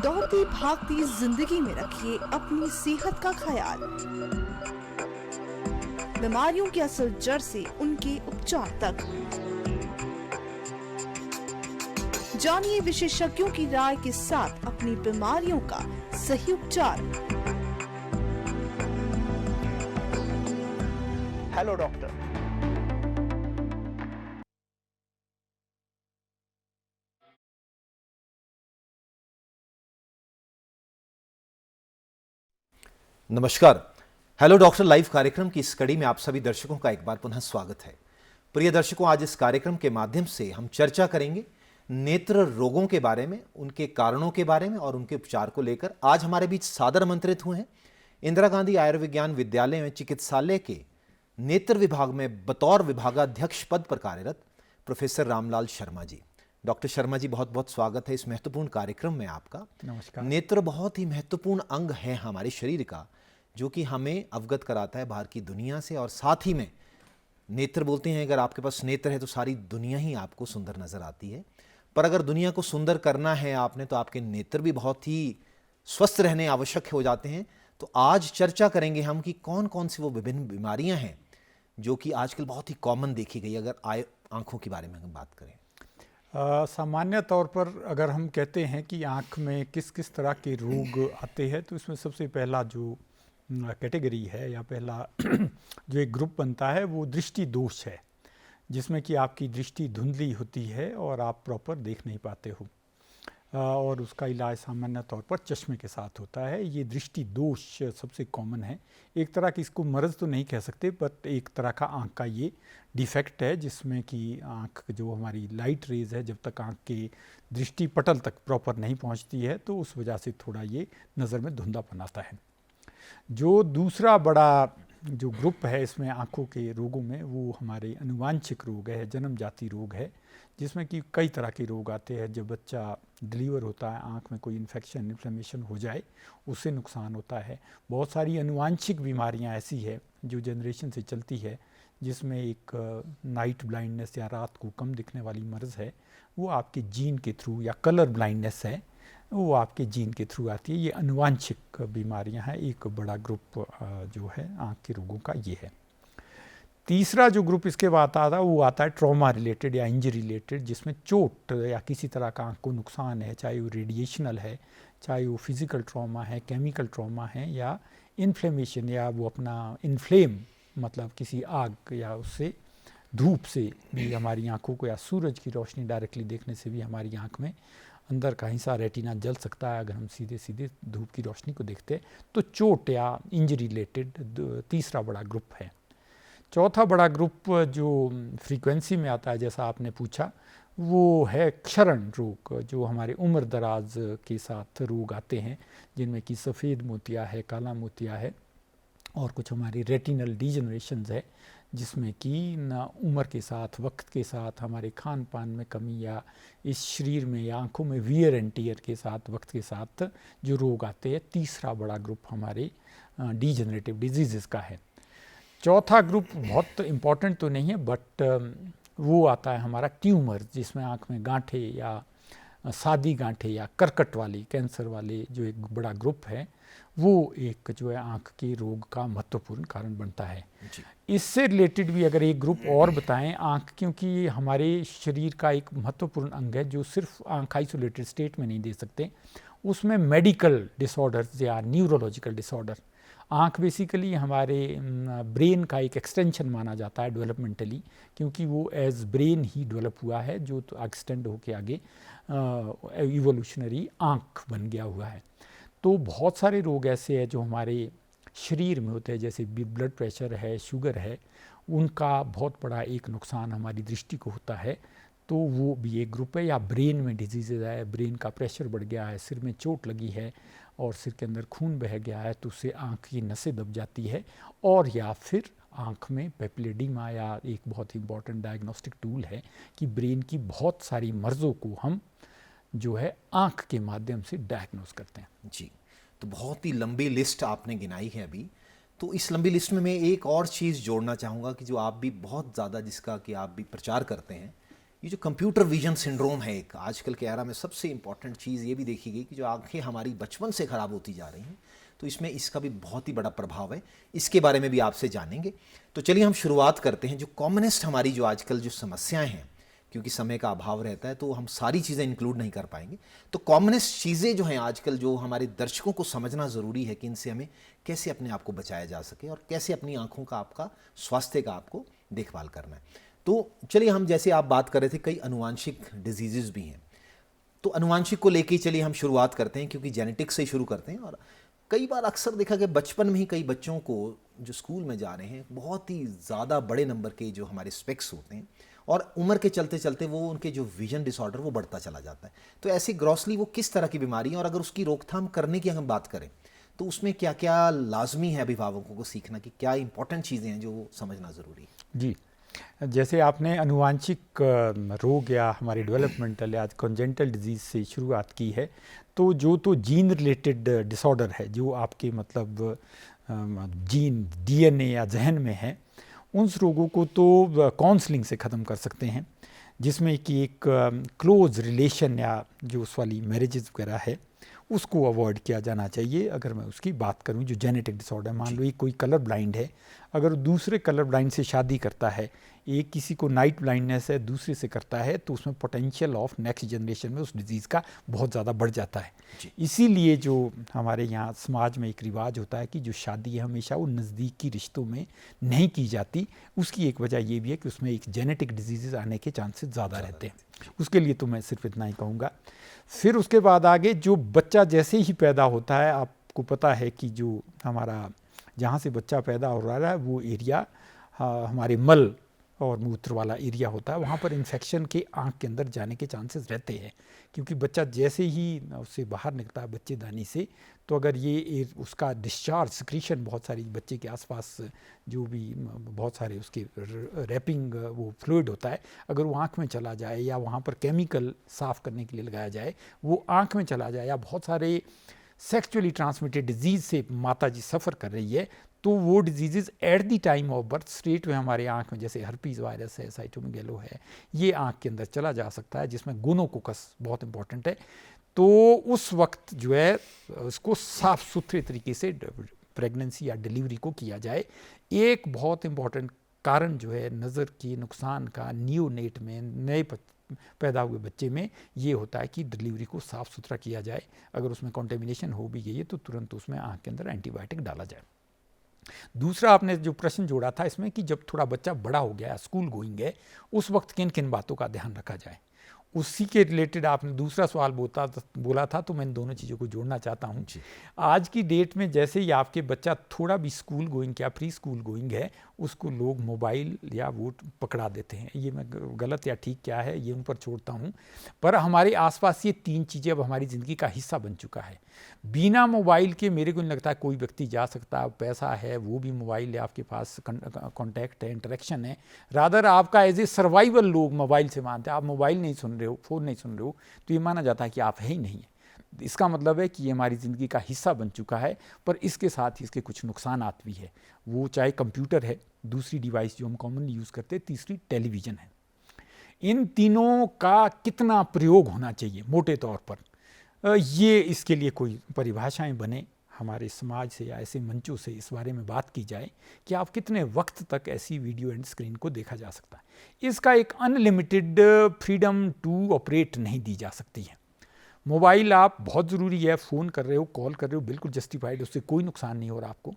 दौड़ती भागती जिंदगी में रखिए अपनी सेहत का ख्याल। बीमारियों की असल जड़ से उनके उपचार तक जानिए विशेषज्ञों की राय के साथ अपनी बीमारियों का सही उपचार। Hello doctor. नमस्कार। हेलो डॉक्टर लाइव कार्यक्रम की इस कड़ी में आप सभी दर्शकों का एक बार पुनः स्वागत है। प्रिय दर्शकों, आज इस कार्यक्रम के माध्यम से हम चर्चा करेंगे नेत्र रोगों के बारे में, उनके कारणों के बारे में और उनके उपचार को लेकर। आज हमारे बीच सादर आमंत्रित हुए हैं इंदिरा गांधी आयुर्विज्ञान विद्यालय में चिकित्सालय के नेत्र विभाग में बतौर विभागाध्यक्ष पद पर कार्यरत प्रोफेसर रामलाल शर्मा जी। डॉक्टर शर्मा जी, बहुत बहुत स्वागत है इस महत्वपूर्ण कार्यक्रम में आपका। नमस्कार। नेत्र बहुत ही महत्वपूर्ण अंग है हमारे शरीर का, जो कि हमें अवगत कराता है बाहर की दुनिया से, और साथ ही में नेत्र बोलते हैं अगर आपके पास नेत्र है तो सारी दुनिया ही आपको सुंदर नजर आती है। पर अगर दुनिया को सुंदर करना है आपने, तो आपके नेत्र भी बहुत ही स्वस्थ रहने आवश्यक हो जाते हैं। तो आज चर्चा करेंगे हम कि कौन कौन सी वो विभिन्न बीमारियां हैं जो कि आजकल बहुत ही कॉमन देखी गई, अगर आंखों के बारे में हम बात करें। सामान्य तौर पर अगर हम कहते हैं कि आँख में किस किस तरह के रोग आते हैं, तो इसमें सबसे पहला जो कैटेगरी है या पहला जो एक ग्रुप बनता है वो दृष्टि दोष है, जिसमें कि आपकी दृष्टि धुंधली होती है और आप प्रॉपर देख नहीं पाते हो, और उसका इलाज सामान्य तौर पर चश्मे के साथ होता है। ये दृष्टि दोष सबसे कॉमन है। एक तरह की इसको मर्ज़ तो नहीं कह सकते, बट एक तरह का आँख का ये डिफेक्ट है, जिसमें कि आँख जो हमारी लाइट रेज है, जब तक आँख के दृष्टि पटल तक प्रॉपर नहीं पहुंचती है, तो उस वजह से थोड़ा ये नज़र में धुंधलापन आता है। जो दूसरा बड़ा जो ग्रुप है इसमें आँखों के रोगों में, वो हमारे अनुवांशिक रोग है, जन्मजाति रोग है, जिसमें कि कई तरह के रोग आते हैं। जब बच्चा डिलीवर होता है, आँख में कोई इन्फेक्शन इन्फ्लेमेशन हो जाए, उससे नुकसान होता है। बहुत सारी अनुवांशिक बीमारियां ऐसी है जो जनरेशन से चलती है, जिसमें एक नाइट ब्लाइंडनेस या रात को कम दिखने वाली मर्ज़ है, वो आपके जीन के थ्रू, या कलर ब्लाइंडनेस है, वो आपके जीन के थ्रू आती है। ये अनुवांशिक बीमारियां हैं। एक बड़ा ग्रुप जो है आँख के रोगों का ये है। तीसरा जो ग्रुप इसके बाद आता है वो आता है ट्रॉमा रिलेटेड या इंजरी रिलेटेड, जिसमें चोट या किसी तरह का आँख को नुकसान है, चाहे वो रेडिएशनल है, चाहे वो फिजिकल ट्रॉमा है, केमिकल ट्रॉमा है, या इन्फ्लेमेशन, या वो अपना इन्फ्लेम मतलब किसी आग या उससे धूप से भी हमारी आँखों को, या सूरज की रोशनी डायरेक्टली देखने से भी हमारी आँख में अंदर का हिस्सा रेटिना जल सकता है अगर हम सीधे सीधे धूप की रोशनी को देखते हैं। तो चोट या इंजरी रिलेटेड तीसरा बड़ा ग्रुप है। चौथा बड़ा ग्रुप जो फ्रीक्वेंसी में आता है, जैसा आपने पूछा, वो है क्षरण रोग, जो हमारे उम्र दराज के साथ रोग आते हैं, जिनमें कि सफ़ेद मोतिया है, काला मोतिया है, और कुछ हमारी रेटिनल डिजनरेशंस है, जिसमें कि ना उम्र के साथ, वक्त के साथ, हमारे खान पान में कमी, या इस शरीर में या आँखों में वियर एंड टियर के साथ, वक्त के साथ जो रोग आते हैं। तीसरा बड़ा ग्रुप हमारे डिजनरेटिव डिजीज़ का है। चौथा ग्रुप बहुत इम्पॉर्टेंट तो नहीं है, बट वो आता है हमारा ट्यूमर, जिसमें आँख में गांठे या सादी गांठे या कर्कट वाली कैंसर वाले जो एक बड़ा ग्रुप है, वो एक जो है आँख के रोग का महत्वपूर्ण कारण बनता है। इससे रिलेटेड भी अगर एक ग्रुप और बताएं, आँख क्योंकि हमारे शरीर का एक महत्वपूर्ण अंग है जो सिर्फ आँख आइसोलेटेड स्टेट में नहीं दे सकते, उसमें मेडिकल डिसऑर्डर्स या न्यूरोलॉजिकल डिसऑर्डर, आँख बेसिकली हमारे ब्रेन का एक एक्सटेंशन माना जाता है डेवलपमेंटली, क्योंकि वो एज ब्रेन ही डेवलप हुआ है, जो तो एक्सटेंड होके आगे इवोल्यूशनरी आँख बन गया हुआ है। तो बहुत सारे रोग ऐसे हैं जो हमारे शरीर में होते हैं, जैसे ब्लड प्रेशर है, शुगर है, उनका बहुत बड़ा एक नुकसान हमारी दृष्टि को होता है। तो वो भी एक ग्रुप है। या ब्रेन में डिजीज़ है, ब्रेन का प्रेशर बढ़ गया है, सिर में चोट लगी है और सिर के अंदर खून बह गया है, तो उससे आँख की नसें दब जाती है। और या फिर आँख में पेपिलेडिमा, या एक बहुत ही इंपॉर्टेंट डायग्नोस्टिक टूल है कि ब्रेन की बहुत सारी मर्ज़ों को हम जो है आँख के माध्यम से डायग्नोस करते हैं। जी, तो बहुत ही लंबी लिस्ट आपने गिनाई है अभी। तो इस लंबी लिस्ट में मैं एक और चीज़ जोड़ना चाहूँगा कि जो आप भी बहुत ज़्यादा, जिसका कि आप भी प्रचार करते हैं, ये जो कंप्यूटर विजन सिंड्रोम है, एक आजकल के एरा में सबसे इम्पॉर्टेंट चीज़ ये भी देखी गई कि जो आंखें हमारी बचपन से ख़राब होती जा रही हैं, तो इसमें इसका भी बहुत ही बड़ा प्रभाव है। इसके बारे में भी आपसे जानेंगे। तो चलिए हम शुरुआत करते हैं। जो कॉमनेस्ट हमारी जो आजकल जो समस्याएं हैं, क्योंकि समय का अभाव रहता है तो हम सारी चीज़ें इंक्लूड नहीं कर पाएंगे, तो कॉमनेस्ट चीज़ें जो हैं आजकल जो हमारे दर्शकों को समझना ज़रूरी है कि इनसे हमें कैसे अपने आप को बचाया जा सके और कैसे अपनी आँखों का आपका स्वास्थ्य का आपको देखभाल करना है। तो चलिए हम, जैसे आप बात कर रहे थे, कई अनुवांशिक डिजीज़ भी हैं, तो अनुवांशिक को लेके चलिए हम शुरुआत करते हैं, क्योंकि जेनेटिक्स से शुरू करते हैं। और कई बार अक्सर देखा कि बचपन में ही कई बच्चों को जो स्कूल में जा रहे हैं बहुत ही ज़्यादा बड़े नंबर के जो हमारे स्पेक्स होते हैं, और उम्र के चलते चलते वो उनके जो विजन डिसऑर्डर वो बढ़ता चला जाता है। तो ऐसी ग्रॉसली वो किस तरह की बीमारी है, और अगर उसकी रोकथाम करने की हम बात करें तो उसमें क्या क्या लाजमी है अभिभावकों को सीखना, कि क्या इंपॉर्टेंट चीज़ें हैं जो समझना ज़रूरी है? जी, जैसे आपने अनुवांशिक रोग या हमारी डेवलपमेंटल या कॉन्जेंटल डिजीज़ से शुरुआत की है, तो जो तो जीन रिलेटेड डिसऑर्डर है, जो आपके मतलब जीन डीएनए या जहन में है, उन रोगों को तो काउंसलिंग से ख़त्म कर सकते हैं, जिसमें कि एक क्लोज रिलेशन या जो उस वाली मैरिजेज वगैरह है उसको अवॉइड किया जाना चाहिए। अगर मैं उसकी बात करूं, जो जेनेटिक डिसऑर्डर, मान लो एक कोई कलर ब्लाइंड है, अगर दूसरे कलर ब्लाइंड से शादी करता है, एक किसी को नाइट ब्लाइंडनेस है दूसरे से करता है, तो उसमें पोटेंशियल ऑफ नेक्स्ट जनरेशन में उस डिजीज़ का बहुत ज़्यादा बढ़ जाता है। इसीलिए जो हमारे यहाँ समाज में एक रिवाज होता है कि जो शादी है हमेशा वो नज़दीकी रिश्तों में नहीं की जाती, उसकी एक वजह ये भी है कि उसमें एक जेनेटिक डिजीज़ आने के चांसेस ज़्यादा रहते हैं। उसके लिए तो मैं सिर्फ इतना ही कहूँगा। फिर उसके बाद आगे जो बच्चा जैसे ही पैदा होता है, आपको पता है कि जो हमारा जहाँ से बच्चा पैदा हो रहा है वो एरिया हमारे मल और मूत्र वाला एरिया होता है, वहाँ पर इन्फेक्शन के आँख के अंदर जाने के चांसेस रहते हैं, क्योंकि बच्चा जैसे ही उससे बाहर निकलता है बच्चेदानी से, तो अगर ये उसका डिस्चार्ज सिक्रीशन बहुत सारी बच्चे के आसपास जो भी बहुत सारे उसके रैपिंग वो फ्लूइड होता है, अगर वो आँख में चला जाए या वहाँ पर केमिकल साफ़ करने के लिए लगाया जाए वो आँख में चला जाए, या बहुत सारे सेक्सुअली ट्रांसमिटेड डिजीज़ से माता जी सफ़र कर रही है, तो वो disease at the time of birth straight में हमारे आँख में, जैसे हर्पीस वायरस है, साइटोमेगालो है, ये आँख के अंदर चला जा सकता है, जिसमें गोनोकोकस बहुत इंपॉर्टेंट है। तो उस वक्त जो है उसको साफ़ सुथरे तरीके से प्रेगनेंसी या डिलीवरी को किया जाए। एक बहुत इंपॉर्टेंट कारण जो है नज़र के नुकसान का नियोनेट में, नए पैदा हुए बच्चे में, ये होता है कि डिलीवरी को साफ़ सुथरा किया जाए। अगर उसमें कॉन्टेमिनेशन हो भी गई है तो तुरंत उसमें आँख के अंदर एंटीबायोटिक डाला जाए। दूसरा आपने जो प्रश्न जोड़ा था इसमें कि जब थोड़ा बच्चा बड़ा हो गया, स्कूल गोइंग है, उस वक्त किन किन बातों का ध्यान रखा जाए, उसी के रिलेटेड आपने दूसरा सवाल बोला था, तो मैं इन दोनों चीज़ों को जोड़ना चाहता हूँ। आज की डेट में जैसे ही आपके बच्चा थोड़ा भी स्कूल गोइंग या प्री स्कूल गोइंग है, उसको लोग मोबाइल या वो पकड़ा देते हैं। ये मैं गलत या ठीक क्या है ये उन पर छोड़ता हूँ, पर हमारे आसपास ये तीन चीज़ें अब हमारी ज़िंदगी का हिस्सा बन चुका है। बिना मोबाइल के मेरे को नहीं लगता कोई व्यक्ति जा सकता। पैसा है वो भी मोबाइल है, आपके पास कॉन्टैक्ट है, इंटरेक्शन है, रादर आपका एज ए सर्वाइवल लोग मोबाइल से मानते हैं। आप मोबाइल नहीं सुन रहे हो, फ़ोन नहीं सुन रहे हो, तो ये माना जाता है कि आप है ही नहीं है। इसका मतलब है कि ये हमारी ज़िंदगी का हिस्सा बन चुका है, पर इसके साथ ही इसके कुछ नुकसानात भी है। वो चाहे कंप्यूटर है, दूसरी डिवाइस जो हम कॉमनली यूज़ करते हैं, तीसरी टेलीविज़न है। इन तीनों का कितना प्रयोग होना चाहिए मोटे तौर पर, ये इसके लिए कोई परिभाषाएं बने हमारे समाज से या ऐसे मंचों से इस बारे में बात की जाए कि आप कितने वक्त तक ऐसी वीडियो एंड स्क्रीन को देखा जा सकता है। इसका एक अनलिमिटेड फ्रीडम टू ऑपरेट नहीं दी जा सकती है। मोबाइल आप बहुत ज़रूरी है, फ़ोन कर रहे हो, कॉल कर रहे हो, बिल्कुल जस्टिफाइड, उससे कोई नुकसान नहीं हो रहा आपको।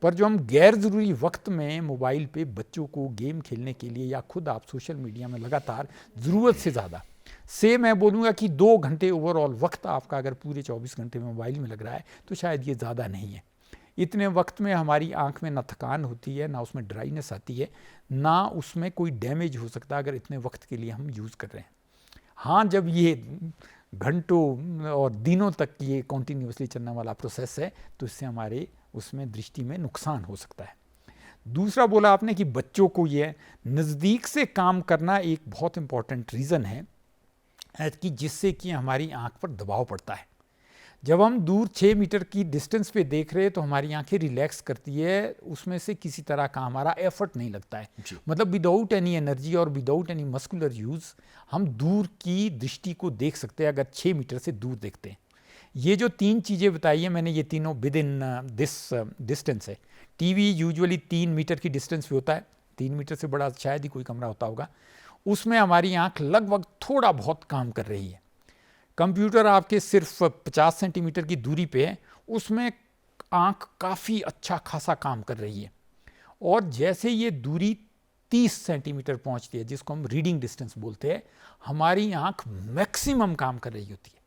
पर जो हम गैर ज़रूरी वक्त में मोबाइल पे बच्चों को गेम खेलने के लिए या खुद आप सोशल मीडिया में लगातार ज़रूरत से ज़्यादा से, मैं बोलूँगा कि 2 घंटे ओवरऑल वक्त आपका अगर पूरे 24 घंटे में मोबाइल में लग रहा है तो शायद ये ज़्यादा नहीं है। इतने वक्त में हमारी आंख में ना थकान होती है, ना उसमें ड्राइनेस आती है, ना उसमें कोई डैमेज हो सकता अगर इतने वक्त के लिए हम यूज़ कर रहे हैं। हाँ, जब ये घंटों और दिनों तक ये कॉन्टीन्यूसली चलने वाला प्रोसेस है तो इससे हमारे उसमें दृष्टि में नुकसान हो सकता है। दूसरा बोला आपने कि बच्चों को ये नज़दीक से काम करना एक बहुत इंपॉर्टेंट रीज़न है कि जिससे कि हमारी आंख पर दबाव पड़ता है। जब हम दूर 6 मीटर की डिस्टेंस पे देख रहे हैं तो हमारी आंखें रिलैक्स करती है, उसमें से किसी तरह का हमारा एफर्ट नहीं लगता है। मतलब विदाउट एनी एनर्जी और विदाउट एनी मस्कुलर यूज़ हम दूर की दृष्टि को देख सकते हैं अगर 6 मीटर से दूर देखते हैं। ये जो 3 चीज़ें बताई हैं मैंने, ये तीनों विद इन दिस डिस्टेंस है। टीवी यूजुअली 3 मीटर की डिस्टेंस पे होता है, 3 मीटर से बड़ा शायद ही कोई कमरा होता होगा, उसमें हमारी आंख लगभग थोड़ा बहुत काम कर रही है। कंप्यूटर आपके सिर्फ 50 सेंटीमीटर की दूरी पे है, उसमें आंख काफ़ी अच्छा खासा काम कर रही है। और जैसे ये दूरी 30 सेंटीमीटर पहुंचती है, जिसको हम रीडिंग डिस्टेंस बोलते हैं, हमारी आंख मैक्सिमम काम कर रही होती है।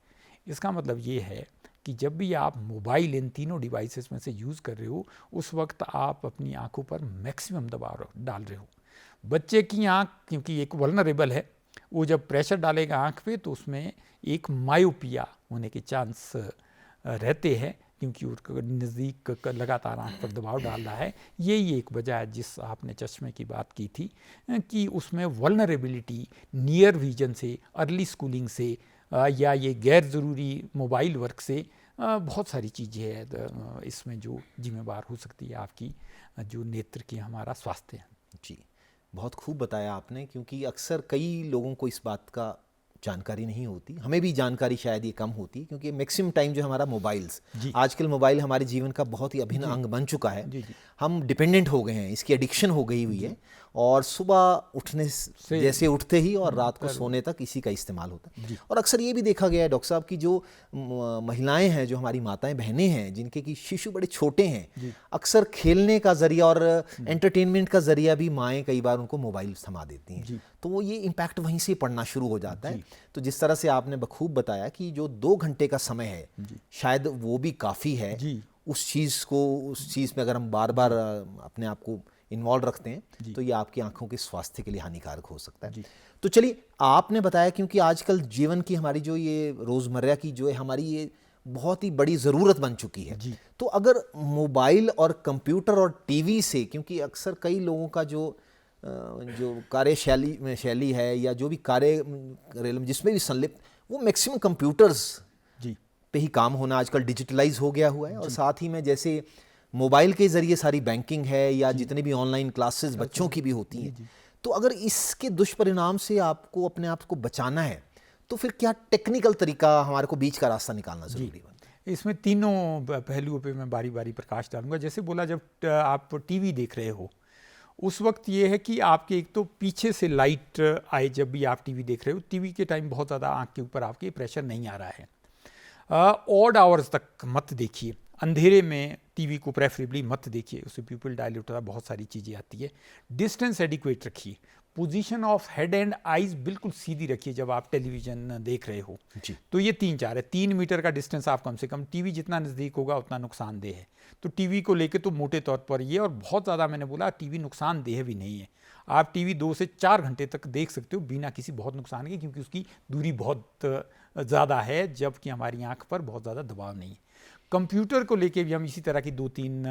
इसका मतलब ये है कि जब भी आप मोबाइल इन तीनों डिवाइसेस में से यूज़ कर रहे हो, उस वक्त आप अपनी आंखों पर मैक्सिमम दबाव डाल रहे हो। बच्चे की आंख क्योंकि एक वल्नरेबल है, वो जब प्रेशर डालेगा आंख पे तो उसमें एक मायोपिया होने के चांस रहते हैं, क्योंकि उसके नज़दीक लगातार आंख पर दबाव डाल रहा है। यही एक वजह है जिस आपने चश्मे की बात की थी कि उसमें वल्नरेबिलिटी नियर विजन से, अर्ली स्कूलिंग से या ये गैर ज़रूरी मोबाइल वर्क से बहुत सारी चीज़ें हैं इसमें जो जिम्मेवार हो सकती है आपकी जो नेत्र की हमारा स्वास्थ्य है। जी, बहुत खूब बताया आपने, क्योंकि अक्सर कई लोगों को इस बात का जानकारी नहीं होती, हमें भी जानकारी शायद ये कम होती है, क्योंकि मैक्सिमम टाइम जो हमारा मोबाइल्स, आजकल मोबाइल हमारे जीवन का बहुत ही अभिन्न अंग बन चुका है। हम डिपेंडेंट हो गए हैं, इसकी एडिक्शन हो गई हुई है, और सुबह उठने से जैसे उठते ही और रात को सोने तक इसी का इस्तेमाल होता है। और अक्सर ये भी देखा गया है डॉक्टर साहब की जो महिलाएं हैं, जो हमारी माताएं बहनें हैं, जिनके कि शिशु बड़े छोटे हैं, अक्सर खेलने का जरिया और एंटरटेनमेंट का जरिया भी माएँ कई बार उनको मोबाइल थमा देती हैं, तो वो ये इम्पैक्ट वहीं से पड़ना शुरू हो जाता है। तो जिस तरह से आपने बखूब बताया कि जो 2 घंटे का समय है, शायद वो भी काफ़ी है उस चीज़ में अगर हम बार बार अपने आप को इन्वॉल्व रखते हैं, तो ये आपकी आंखों के स्वास्थ्य के लिए हानिकारक हो सकता है। तो चलिए, आपने बताया क्योंकि आजकल जीवन की हमारी जो ये रोज़मर्रा की जो है हमारी ये बहुत ही बड़ी ज़रूरत बन चुकी है, तो अगर मोबाइल और कंप्यूटर और टीवी से, क्योंकि अक्सर कई लोगों का जो कार्यशैली है या जो भी कार्य जिसमें भी संलिप्त, वो मैक्सिमम कंप्यूटर्स पे ही काम होना आजकल डिजिटलाइज हो गया हुआ है। और साथ ही में जैसे मोबाइल के ज़रिए सारी बैंकिंग है या जितने भी ऑनलाइन क्लासेस बच्चों की भी होती हैं, तो अगर इसके दुष्परिणाम से आपको अपने आप को बचाना है, तो फिर क्या टेक्निकल तरीका हमारे को बीच का रास्ता निकालना ज़रूरी है? इसमें तीनों पहलुओं पे मैं बारी बारी प्रकाश डालूंगा। जैसे बोला, जब आप टीवी देख रहे हो उस वक्त ये है कि आपके एक तो पीछे से लाइट आए, जब भी आप टीवी देख रहे हो, टीवी के टाइम बहुत ज़्यादा आँख के ऊपर आपके प्रेशर नहीं आ रहा है। ऑड आवर्स तक मत देखिए, अंधेरे में टीवी को प्रेफरेबली मत देखिए, उससे प्यूपिल डायलेट होता है, बहुत सारी चीज़ें आती है। डिस्टेंस एडिक्वेट रखिए, position of head and eyes बिल्कुल सीधी रखिए जब आप टेलीविज़न देख रहे हो। तो ये 3-4 है, 3 मीटर का डिस्टेंस आप कम से कम, टीवी जितना नज़दीक होगा उतना नुकसानदेह है। तो टीवी को लेके तो मोटे तौर पर ये, और बहुत ज़्यादा मैंने बोला टीवी नुकसानदेह भी नहीं है। आप टीवी 2 से 4 घंटे तक देख सकते हो बिना किसी बहुत नुकसान के, क्योंकि उसकी दूरी बहुत ज़्यादा है, जबकि हमारी आंख पर बहुत ज़्यादा दबाव नहीं है। कंप्यूटर को लेके भी हम इसी तरह की 2-3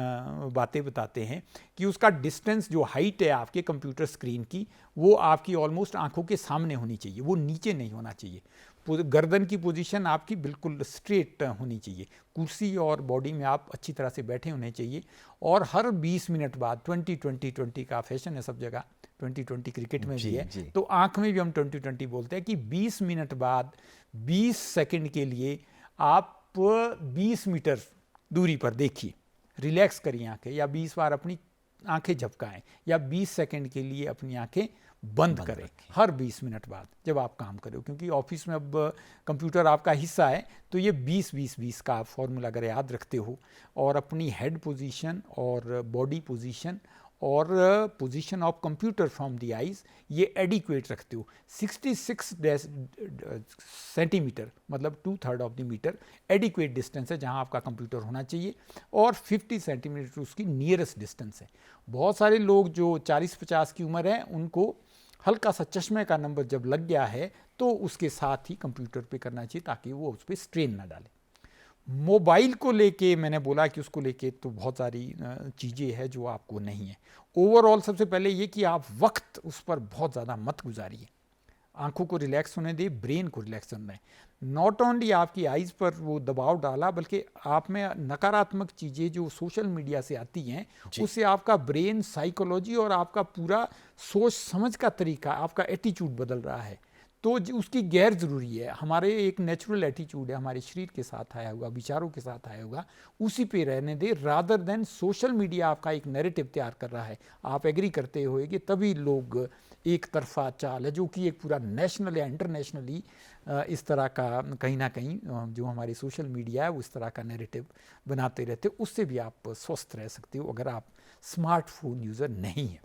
बातें बताते हैं कि उसका डिस्टेंस, जो हाइट है आपके कंप्यूटर स्क्रीन की, वो आपकी ऑलमोस्ट आंखों के सामने होनी चाहिए, वो नीचे नहीं होना चाहिए। गर्दन की पोजीशन आपकी बिल्कुल स्ट्रेट होनी चाहिए, कुर्सी और बॉडी में आप अच्छी तरह से बैठे होने चाहिए। और हर 20 मिनट बाद 20-20-20 का फैशन है सब जगह, 20-20 क्रिकेट में भी है, तो आंख में भी हम 20-20 बोलते हैं कि 20 मिनट बाद 20 सेकंड के लिए आप 20 मीटर दूरी पर देखिए, रिलैक्स करिए आंखें, या 20 बार अपनी आंखें झपकाएं, या 20 सेकंड के लिए अपनी आंखें बंद करें हर 20 मिनट बाद जब आप काम करें। क्योंकि ऑफिस में अब कंप्यूटर आपका हिस्सा है, तो ये 20-20-20 का आप फॉर्मूला अगर याद रखते हो, और अपनी हेड पोजीशन और बॉडी पोजीशन और position of computer from the eyes ये एडिक्वेट रखते हो, 66 सेंटीमीटर मतलब 2/3 of the metre adequate distance है जहां आपका कंप्यूटर होना चाहिए, और 50 सेंटीमीटर उसकी नियरेस्ट डिस्टेंस है। बहुत सारे लोग जो 40-50 की उम्र है, उनको हल्का सा चश्मे का नंबर जब लग गया है तो उसके साथ ही कंप्यूटर पे करना चाहिए, ताकि वो उस पर स्ट्रेन ना डाले। मोबाइल को लेके मैंने बोला कि उसको लेके तो बहुत सारी चीज़ें हैं जो आपको नहीं है। ओवरऑल सबसे पहले ये कि आप वक्त उस पर बहुत ज़्यादा मत गुजारिए, आंखों को रिलैक्स होने दे, ब्रेन को रिलैक्स होने दें। नॉट ओनली आपकी आइज़ पर वो दबाव डाला, बल्कि आप में नकारात्मक चीज़ें जो सोशल मीडिया से आती हैं उससे आपका ब्रेन, साइकोलॉजी और आपका पूरा सोच समझ का तरीका, आपका एटीट्यूड बदल रहा है। तो उसकी गैर ज़रूरी है। हमारे एक नेचुरल एटीट्यूड है, हमारे शरीर के साथ आया होगा, विचारों के साथ आया होगा, उसी पे रहने दे, रादर देन सोशल मीडिया आपका एक नैरेटिव तैयार कर रहा है। आप एग्री करते हो कि तभी लोग एक तरफा चाल है, जो कि एक पूरा नेशनल या इंटरनेशनली इस तरह का कहीं ना कहीं जो हमारी सोशल मीडिया है वो इस तरह का नैरेटिव बनाते रहते हो, उससे भी आप स्वस्थ रह सकते हो अगर आप स्मार्टफोन यूज़र नहीं है।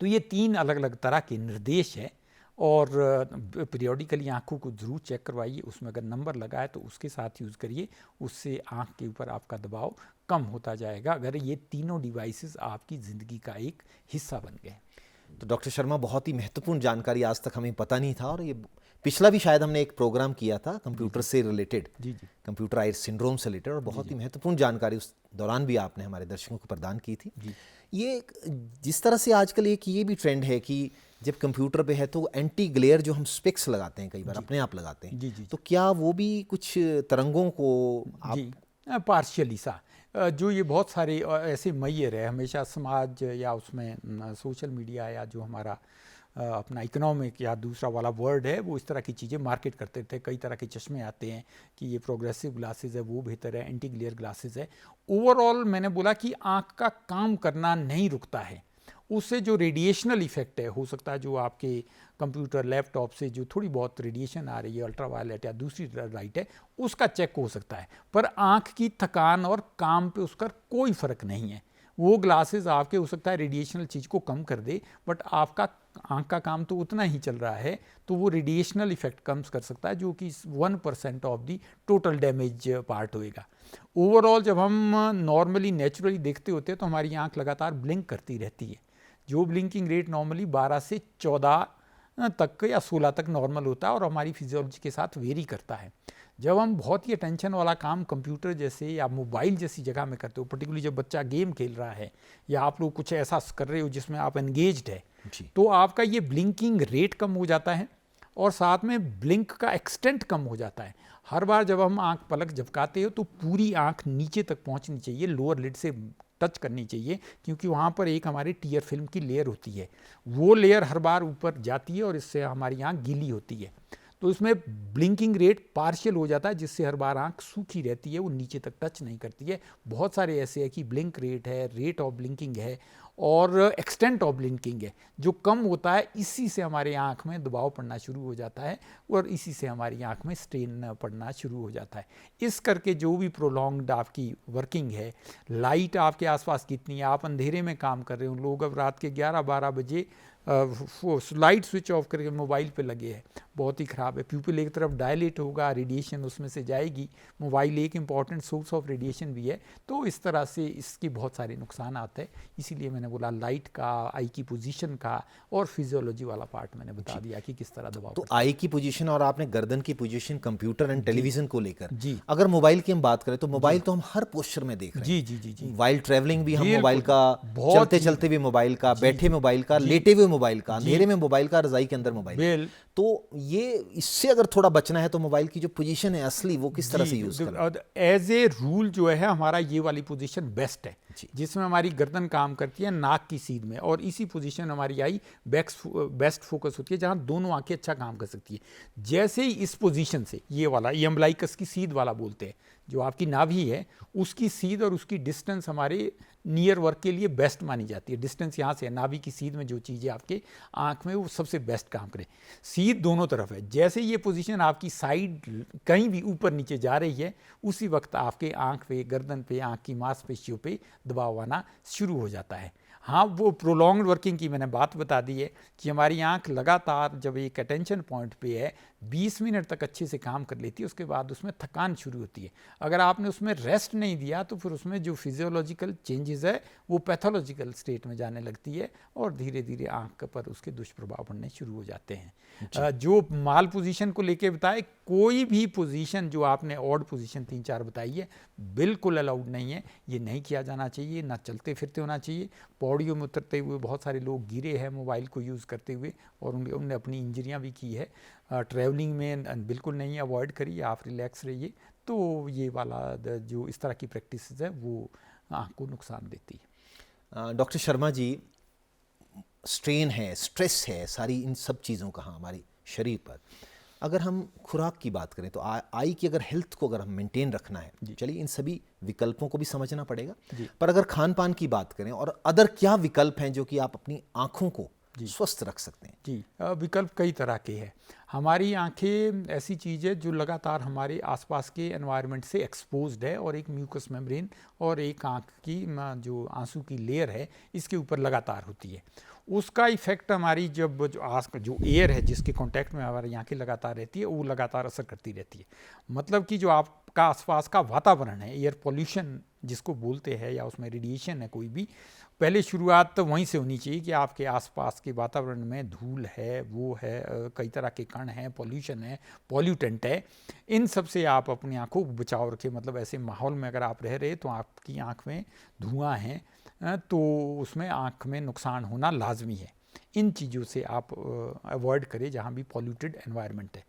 तो ये 3 अलग अलग तरह के निर्देश है, और पीरियोडिकली आँखों को ज़रूर चेक करवाइए, उसमें अगर नंबर लगा है तो उसके साथ यूज़ करिए, उससे आँख के ऊपर आपका दबाव कम होता जाएगा अगर ये तीनों डिवाइसेस आपकी ज़िंदगी का एक हिस्सा बन गए। तो डॉक्टर शर्मा, बहुत ही महत्वपूर्ण जानकारी, आज तक हमें पता नहीं था, और ये पिछला भी शायद हमने एक प्रोग्राम किया था कंप्यूटर से रिलेटेड, जी, कंप्यूटराइज्ड सिंड्रोम से रिलेटेड, और बहुत ही महत्वपूर्ण जानकारी उस दौरान भी आपने हमारे दर्शकों को प्रदान की थी। ये जिस तरह से आजकल एक ये भी ट्रेंड है कि जब कंप्यूटर पे है तो एंटी ग्लेयर जो हम स्पेक्स लगाते हैं, कई बार अपने आप लगाते हैं, तो क्या वो भी कुछ तरंगों को आप पार्शियली सा जो ये बहुत सारे ऐसे मैयर है, हमेशा समाज या उसमें सोशल मीडिया या जो हमारा अपना इकोनॉमिक या दूसरा वाला वर्ड है वो इस तरह की चीज़ें मार्केट करते थे। कई तरह के चश्मे आते हैं कि ये प्रोग्रेसिव ग्लासेस है, वो बेहतर है, एंटी ग्लेयर ग्लासेस है। ओवरऑल मैंने बोला कि आँख का काम करना नहीं रुकता है, उससे जो रेडिएशनल इफेक्ट है, हो सकता है जो आपके कंप्यूटर लैपटॉप से जो थोड़ी बहुत रेडिएशन आ रही है, अल्ट्रावायलेट या दूसरी लाइट है, उसका चेक हो सकता है, पर आँख की थकान और काम पे उसका कोई फ़र्क नहीं है। वो ग्लासेस आपके हो सकता है रेडिएशनल चीज़ को कम कर दे, बट आपका आँख का काम तो उतना ही चल रहा है, तो वो रेडिएशनल इफेक्ट कम कर सकता है, जो कि 1% of the total damage part होएगा। ओवरऑल जब हम नॉर्मली नेचुरली देखते होते हैं तो हमारी आँख लगातार ब्लिंक करती रहती है, जो ब्लिंकिंग रेट नॉर्मली 12 से 14 तक या 16 तक नॉर्मल होता है और हमारी फिजियोलॉजी के साथ वेरी करता है। जब हम बहुत ही अटेंशन वाला काम कंप्यूटर जैसे या मोबाइल जैसी जगह में करते हो, पर्टिकुलरली जब बच्चा गेम खेल रहा है या आप लोग कुछ ऐसा कर रहे हो जिसमें आप एंगेज्ड है, तो आपका ये ब्लिंकिंग रेट कम हो जाता है और साथ में ब्लिंक का एक्सटेंट कम हो जाता है। हर बार जब हम आँख पलक झपकाते हो तो पूरी आँख नीचे तक पहुँचनी चाहिए, लोअर लिड से टच करनी चाहिए, क्योंकि वहाँ पर एक हमारी टीयर फिल्म की लेयर होती है, वो लेयर हर बार ऊपर जाती है और इससे हमारी आँख गीली होती है, तो इसमें ब्लिंकिंग रेट पार्शियल हो जाता है, जिससे हर बार आँख सूखी रहती है, वो नीचे तक टच नहीं करती है। बहुत सारे ऐसे है कि ब्लिंक रेट है, रेट ऑफ ब्लिंकिंग है और एक्सटेंट ऑफ ब्लिंकिंग है, जो कम होता है, इसी से हमारे आँख में दबाव पड़ना शुरू हो जाता है और इसी से हमारी आँख में स्ट्रेन पड़ना शुरू हो जाता है। इस करके जो भी प्रोलॉन्ग्ड आपकी वर्किंग है, लाइट आपके आसपास कितनी है, आप अंधेरे में काम कर रहे हो, लोग अब रात के 11-12 बजे लाइट स्विच ऑफ करके मोबाइल पे लगे हैं, बहुत ही ख़राब है। प्यूपिल एक तरफ डायलेट होगा, रेडिएशन उसमें से जाएगी, मोबाइल एक इंपॉर्टेंट सोर्स ऑफ रेडिएशन भी है, तो इस तरह से इसकी बहुत सारे नुकसान आते हैं। इसीलिए मैंने बोला लाइट का, आई की पोजीशन का और फिजियोलॉजी वाला पार्ट मैंने बता दिया कि किस तरह दबाव। तो आई की पोजीशन और आपने गर्दन की पोजीशन कंप्यूटर एंड टेलीविजन को लेकर, जी अगर मोबाइल की हम बात करें तो मोबाइल तो हम हर पोस्चर में देख रहे हैं। जी वाइल ट्रैवलिंग भी हम मोबाइल का, चलते चलते भी मोबाइल का, बैठे मोबाइल का, लेटे हुए मोबाइल का, अंधेरे में मोबाइल का, रजाई के अंदर मोबाइल। तो ये इससे अगर थोड़ा बचना है तो मोबाइल की जो पोजीशन है असली, वो किस तरह से यूज करें? एज ए रूल जो है हमारा ये वाली पोजीशन बेस्ट है, जिसमें हमारी गर्दन काम करती है नाक की सीध में, और इसी पोजीशन हमारी आई बेस्ट फोकस होती है, जहां दोनों आंखें अच्छा काम कर सकती है। जैसे ही इस पोजीशन से ये वाला, ये अम्बलाइकस की सीध वाला बोलते हैं, जो आपकी नाभि है उसकी सीध और उसकी डिस्टेंस हमारे नियर वर्क के लिए बेस्ट मानी जाती है। डिस्टेंस यहाँ से है, नाभि की सीध में जो चीज़ें आपके आँख में वो सबसे बेस्ट काम करे। सीध दोनों तरफ है, जैसे ये पोजीशन आपकी साइड कहीं भी ऊपर नीचे जा रही है, उसी वक्त आपके आँख पे, गर्दन पे, आँख की मांसपेशियों पे दबाव आना शुरू हो जाता है। हाँ, वो प्रोलॉन्ग्ड वर्किंग की मैंने बात बता दी है कि हमारी आँख लगातार जब एक अटेंशन पॉइंट पे है, 20 मिनट तक अच्छे से काम कर लेती है, उसके बाद उसमें थकान शुरू होती है। अगर आपने उसमें रेस्ट नहीं दिया तो फिर उसमें जो फिजियोलॉजिकल चेंजेस है वो पैथोलॉजिकल स्टेट में जाने लगती है और धीरे धीरे आंख पर उसके दुष्प्रभाव पड़ने शुरू हो जाते हैं। जो माल पोजीशन को लेके बताए, कोई भी पोजीशन जो आपने ऑड पोजीशन 3-4 बताई है बिल्कुल अलाउड नहीं है, ये नहीं किया जाना चाहिए। ना चलते फिरते होना चाहिए। पौड़ियों में उतरते हुए बहुत सारे लोग गिरे हैं मोबाइल को यूज़ करते हुए और उनने अपनी इंजरियां भी की है। ट्रैवलिंग में बिल्कुल नहीं, अवॉइड करिए, आप रिलैक्स रहिए। तो ये वाला जो इस तरह की प्रैक्टिस है वो आँख को नुकसान देती है। डॉक्टर शर्मा जी, स्ट्रेन है, स्ट्रेस है, सारी इन सब चीज़ों का हमारे शरीर पर, अगर हम खुराक की बात करें तो आई की अगर हेल्थ को अगर हम मेंटेन रखना है, चलिए इन सभी विकल्पों को भी समझना पड़ेगा, पर अगर खान पान की बात करें और अदर क्या विकल्प हैं जो कि आप अपनी आँखों को स्वस्थ रख सकते हैं? जी, विकल्प कई तरह के हैं। हमारी आंखें ऐसी चीज़ है जो लगातार हमारे आसपास के एनवायरनमेंट से एक्सपोज्ड है और एक म्यूकस मेम्ब्रेन और एक आंख की जो आंसू की लेयर है इसके ऊपर लगातार होती है। उसका इफेक्ट हमारी जब जो एयर है जिसके कांटेक्ट में हमारी आंखें लगातार रहती है वो लगातार असर करती रहती है। मतलब कि जो आपका आसपास का वातावरण है, एयर पोल्यूशन जिसको बोलते हैं, या उसमें रेडिएशन है कोई भी, पहले शुरुआत तो वहीं से होनी चाहिए कि आपके आसपास के वातावरण में धूल है, वो है, कई तरह के कण हैं, पोल्यूशन है, पॉल्यूटेंट है। इन सब से आप अपनी आंखों को बचाव रखें। मतलब ऐसे माहौल में अगर आप रह रहे तो आपकी आंख में धुआं है तो उसमें आंख में नुकसान होना लाजमी है। इन चीज़ों से आप अवॉइड करें जहाँ भी पॉल्यूटेड एनवायरनमेंट है।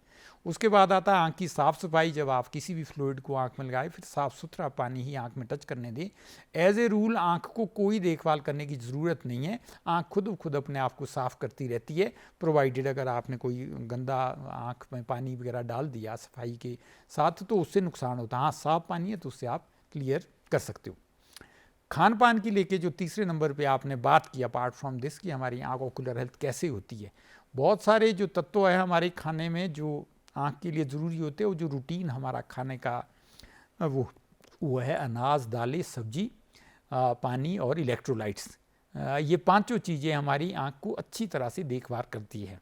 उसके बाद आता है आँख की साफ़ सफाई। जब आप किसी भी फ्लूइड को आँख में लगाए फिर साफ़ सुथरा पानी ही आँख में टच करने दें। एज ए रूल आँख को कोई देखभाल करने की ज़रूरत नहीं है, आँख खुद अपने आप को साफ़ करती रहती है, प्रोवाइडेड अगर आपने कोई गंदा आँख में पानी वगैरह डाल दिया सफाई के साथ तो उससे नुकसान होता है। हाँ, साफ़ पानी है तो उससे आप क्लियर कर सकते हो। खान पान की लेके जो तीसरे नंबर पे आपने बात की, अपार्ट फ्रॉम दिस कि हमारी आँख ऑकुलर हेल्थ कैसे होती है, बहुत सारे जो तत्व है हमारे खाने में जो आँख के लिए ज़रूरी होते हैं, वो जो रूटीन हमारा खाने का वो है अनाज, दालें, सब्जी, पानी और इलेक्ट्रोलाइट्स। ये पांचों चीज़ें हमारी आँख को अच्छी तरह से देखभाल करती है।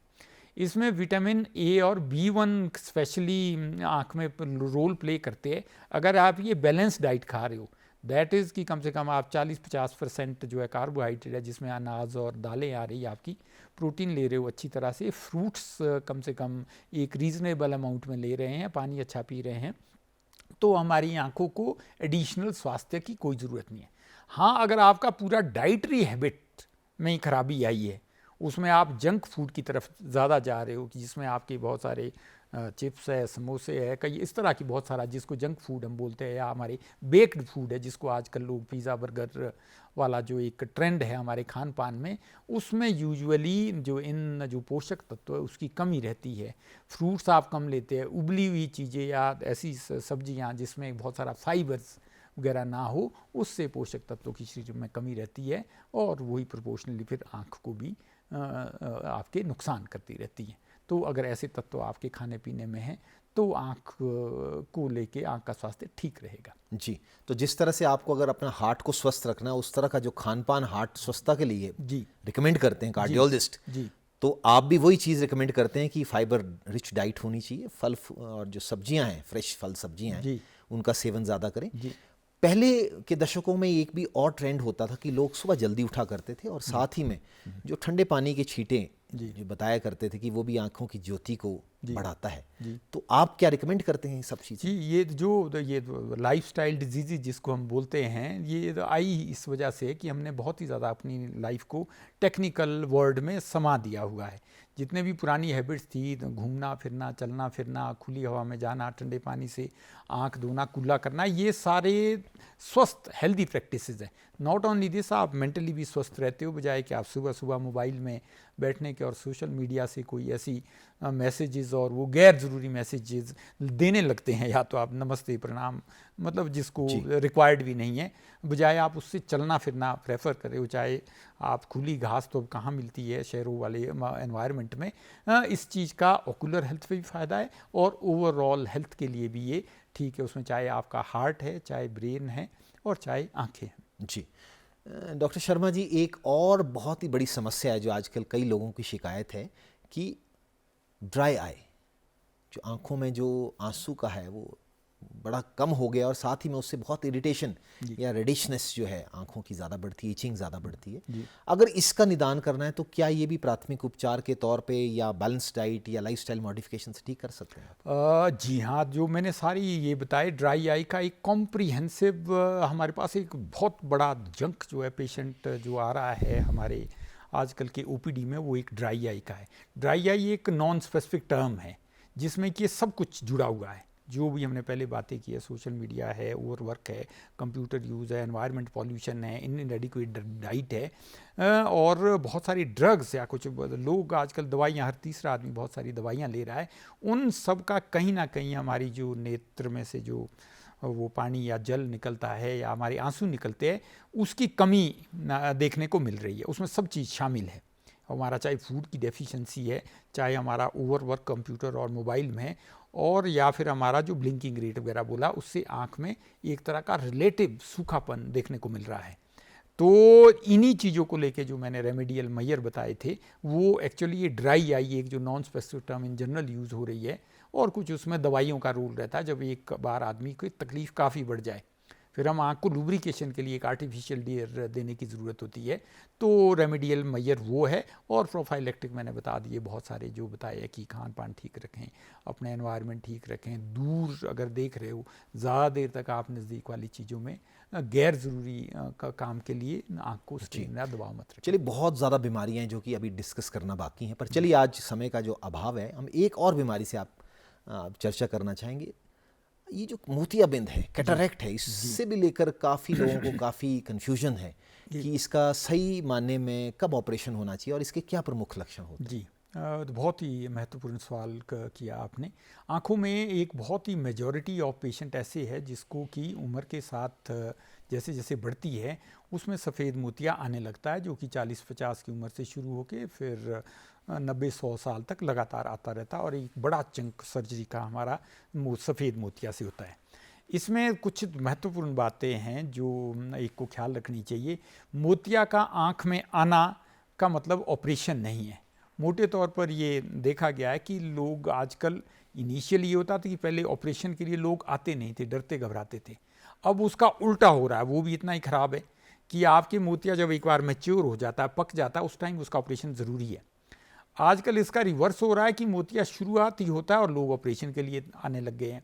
इसमें विटामिन ए और B1 स्पेशली आँख में रोल प्ले करते हैं। अगर आप ये बैलेंस डाइट खा रहे हो, दैट इज़ कि कम से कम आप 40-50% जो है कार्बोहाइड्रेट है जिसमें अनाज और दालें आ रही है, आपकी प्रोटीन ले रहे हो अच्छी तरह से, फ्रूट्स कम से कम एक रीज़नेबल अमाउंट में ले रहे हैं, पानी अच्छा पी रहे हैं, तो हमारी आंखों को एडिशनल स्वास्थ्य की कोई ज़रूरत नहीं है। हाँ, अगर आपका पूरा डाइटरी हैबिट में ही खराबी आई है, उसमें आप जंक फूड की तरफ ज़्यादा जा रहे हो कि जिसमें आपके बहुत सारे चिप्स है, समोसे है, कई इस तरह की बहुत सारा जिसको जंक फूड हम बोलते हैं, या हमारे बेक्ड फूड है जिसको आजकल लोग पिज़्ज़ा बर्गर वाला जो एक ट्रेंड है हमारे खान पान में, उसमें यूजुअली जो पोषक तत्व है उसकी कमी रहती है। फ्रूट्स आप कम लेते हैं, उबली हुई चीज़ें या ऐसी सब्जियां जिसमें बहुत सारा फाइबर्स वगैरह ना हो, उससे पोषक तत्वों की शरीर में कमी रहती है और वही प्रोपोर्शनली फिर आँख को भी आपके नुकसान करती रहती है। तो अगर ऐसे तत्व आपके खाने पीने में हैं तो आँख को लेके आँख का स्वास्थ्य ठीक रहेगा। जी, तो जिस तरह से आपको अगर अपना हार्ट को स्वस्थ रखना है, उस तरह का जो खान पान हार्ट स्वस्थता के लिए जी रिकमेंड करते हैं कार्डियोलॉजिस्ट, जी, तो आप भी वही चीज़ रिकमेंड करते हैं कि फाइबर रिच डाइट होनी चाहिए, फल और जो सब्जियां हैं, फ्रेश फल सब्जियां हैं, उनका सेवन ज़्यादा करें। जी। पहले के दशकों में एक भी और ट्रेंड होता था कि लोग सुबह जल्दी उठा करते थे और साथ ही में जो ठंडे पानी के छींटे जो बताया करते थे कि वो भी आंखों की ज्योति को बढ़ाता है। तो आप क्या रिकमेंड करते हैं सब चीज़ें? जी, ये लाइफस्टाइल डिजीज़ जिसको हम बोलते हैं, ये आई इस वजह से कि हमने बहुत ही ज़्यादा अपनी लाइफ को टेक्निकल वर्ड में समा दिया हुआ है। जितने भी पुरानी हैबिट्स थी, घूमना फिरना, चलना फिरना, खुली हवा में जाना, ठंडे पानी से आँख धोना, कुल्ला करना, ये सारे स्वस्थ हेल्दी प्रैक्टिसेस हैं। नॉट ओनली दिस, आप मेंटली भी स्वस्थ रहते हो, बजाय कि आप सुबह सुबह मोबाइल में बैठने के और सोशल मीडिया से कोई ऐसी मैसेजेस और वो गैर ज़रूरी मैसेजेस देने लगते हैं, या तो आप नमस्ते प्रणाम मतलब जिसको रिक्वायर्ड भी नहीं है, बजाय आप उससे चलना फिरना प्रेफर करें हो। चाहे आप खुली घास तो कहाँ मिलती है शहरों वाले एनवायरनमेंट में। इस चीज़ का ऑकुलर हेल्थ पे भी फ़ायदा है और ओवरऑल हेल्थ के लिए भी ये ठीक है। उसमें चाहे आपका हार्ट है, चाहे ब्रेन है और चाहे आँखें हैं। जी, डॉक्टर शर्मा जी, एक और बहुत ही बड़ी समस्या है जो आजकल कई लोगों की शिकायत है कि ड्राई आई, जो आंखों में जो आंसू का है वो बड़ा कम हो गया और साथ ही में उससे बहुत इरिटेशन या रेडिशनेस जो है आंखों की ज़्यादा बढ़ती है, इचिंग ज़्यादा बढ़ती है। अगर इसका निदान करना है तो क्या ये भी प्राथमिक उपचार के तौर पे या बैलेंस डाइट या लाइफस्टाइल मॉडिफिकेशन से ठीक कर सकते हैं आप? जी हाँ, जो मैंने सारी ये बताए, ड्राई आई का एक कॉम्प्रिहेंसिव हमारे पास एक बहुत बड़ा जंक जो है पेशेंट जो आ रहा है हमारे आजकल के ओपीडी में, वो एक ड्राई आई का है। ड्राई आई एक नॉन स्पेसिफिक टर्म है जिसमें कि ये सब कुछ जुड़ा हुआ है, जो भी हमने पहले बातें की है, सोशल मीडिया है, ओवरवर्क है, कंप्यूटर यूज़ है, एनवायरनमेंट पॉल्यूशन है, इनएडिक्वेट डाइट है, और बहुत सारी ड्रग्स या कुछ लोग आजकल दवाइयाँ, हर तीसरा आदमी बहुत सारी दवाइयाँ ले रहा है। उन सब का कहीं ना कहीं हमारी जो नेत्र में से जो वो पानी या जल निकलता है या हमारे आंसू निकलते हैं, उसकी कमी देखने को मिल रही है। उसमें सब चीज़ शामिल है, हमारा चाहे फूड की डेफिशिएंसी है, चाहे हमारा ओवरवर्क कंप्यूटर और मोबाइल में है, और या फिर हमारा जो ब्लिंकिंग रेट वगैरह बोला, उससे आँख में एक तरह का रिलेटिव सूखापन देखने को मिल रहा है। तो इन्हीं चीज़ों को लेके जो मैंने रेमेडियल मेजर बताए थे, वो एक्चुअली ये ड्राई आई एक जो non specific term in general use हो रही है, और कुछ उसमें दवाइयों का रोल रहता है। जब एक बार आदमी को तकलीफ़ काफ़ी बढ़ जाए, फिर हम आँख को लुब्रिकेशन के लिए एक आर्टिफिशियल डियर देने की ज़रूरत होती है, तो रेमेडियल मेजर वो है। और प्रोफाइलेक्टिक मैंने बता दिए बहुत सारे, जो बताया कि खान पान ठीक रखें, अपने एनवायरनमेंट ठीक रखें, दूर अगर देख रहे हो ज़्यादा देर तक आप नज़दीक वाली चीज़ों में गैर ज़रूरी काम के लिए आँख को स्ट्रेन या दबाव मत रखें। चलिए, बहुत ज़्यादा बीमारियाँ हैं जो कि अभी डिस्कस करना बाकी हैं, पर चलिए आज समय का जो अभाव है, हम एक और बीमारी से आप चर्चा करना चाहेंगे। ये जो मोतियाबिंद है, कैटरैक्ट है, इससे भी लेकर काफ़ी लोगों को काफ़ी कन्फ्यूजन है कि इसका सही मानने में कब ऑपरेशन होना चाहिए और इसके क्या प्रमुख लक्षण होते हैं? जी, तो बहुत ही महत्वपूर्ण सवाल किया आपने। आँखों में एक बहुत ही मेजॉरिटी ऑफ पेशेंट ऐसे है जिसको कि उम्र के साथ जैसे जैसे बढ़ती है उसमें सफ़ेद मोतिया आने लगता है, जो कि 40-50 की उम्र से शुरू होकर फिर 90-100 साल तक लगातार आता रहता है, और एक बड़ा चंक सर्जरी का हमारा सफ़ेद मोतिया से होता है। इसमें कुछ महत्वपूर्ण बातें हैं जो एक को ख्याल रखनी चाहिए। मोतिया का आँख में आना का मतलब ऑपरेशन नहीं है। मोटे तौर पर ये देखा गया है कि लोग आजकल, इनिशियली ये होता था कि पहले ऑपरेशन के लिए लोग आते नहीं थे, डरते घबराते थे। अब उसका उल्टा हो रहा है, वो भी इतना ही ख़राब है कि आपके मोतिया जब एक बार मैच्योर हो जाता है, पक जाता है, उस टाइम उसका ऑपरेशन ज़रूरी है। आजकल इसका रिवर्स हो रहा है कि मोतिया शुरुआत ही होता है और लोग ऑपरेशन के लिए आने लग गए हैं।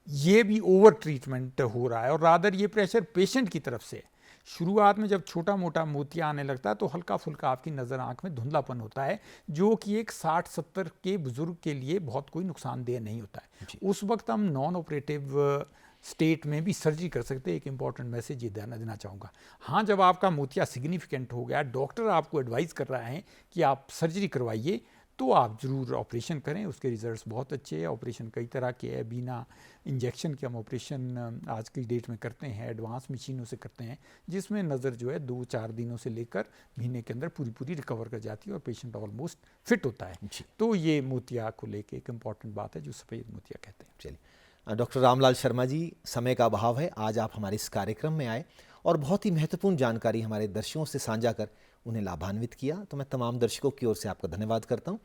ये भी ओवर ट्रीटमेंट हो रहा है, और रादर ये प्रेशर पेशेंट की तरफ से है। शुरुआत में जब छोटा मोटा मोतिया आने लगता है तो हल्का फुल्का आपकी नज़र आँख में धुंधलापन होता है, जो कि एक 60-70 के बुजुर्ग के लिए बहुत कोई नुकसानदेह नहीं होता है। उस वक्त हम नॉन ऑपरेटिव स्टेट में भी सर्जरी कर सकते हैं। एक इंपॉर्टेंट मैसेज ये देना चाहूँगा। हाँ, जब आपका मोतिया सिग्निफिकेंट हो गया, डॉक्टर आपको एडवाइस कर रहा है कि आप सर्जरी करवाइए, तो आप ज़रूर ऑपरेशन करें। उसके रिजल्ट्स बहुत अच्छे हैं। ऑपरेशन कई तरह के हैं, बिना इंजेक्शन के हम ऑपरेशन आज की डेट में करते हैं, एडवांस मशीनों से करते हैं, जिसमें नज़र जो है 2-4 दिनों से लेकर महीने के अंदर पूरी रिकवर कर जाती है और पेशेंट ऑलमोस्ट फिट होता है। तो ये मोतिया को लेके एक इम्पॉर्टेंट बात है जो सफ़ेद मोतिया कहते हैं। चलिए, डॉक्टर रामलाल शर्मा जी, समय का अभाव है, आज आप हमारे इस कार्यक्रम में आए और बहुत ही महत्वपूर्ण जानकारी हमारे दर्शकों से साझा कर उन्हें लाभान्वित किया, तो मैं तमाम दर्शकों की ओर से आपका धन्यवाद करता हूं।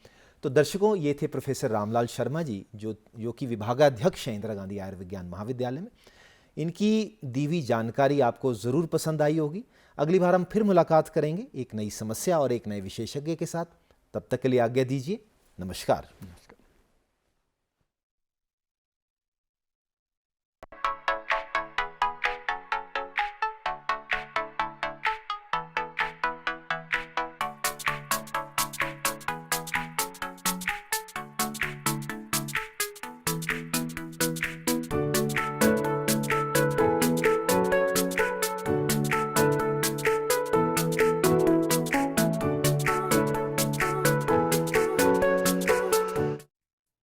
तो दर्शकों, ये थे प्रोफेसर रामलाल शर्मा जी, जो कि विभागाध्यक्ष हैं इंदिरा गांधी आयुर्विज्ञान महाविद्यालय में। इनकी दी हुई जानकारी आपको ज़रूर पसंद आई होगी। अगली बार हम फिर मुलाकात करेंगे एक नई समस्या और एक नए विशेषज्ञ के साथ। तब तक के लिए आज्ञा दीजिए। नमस्कार।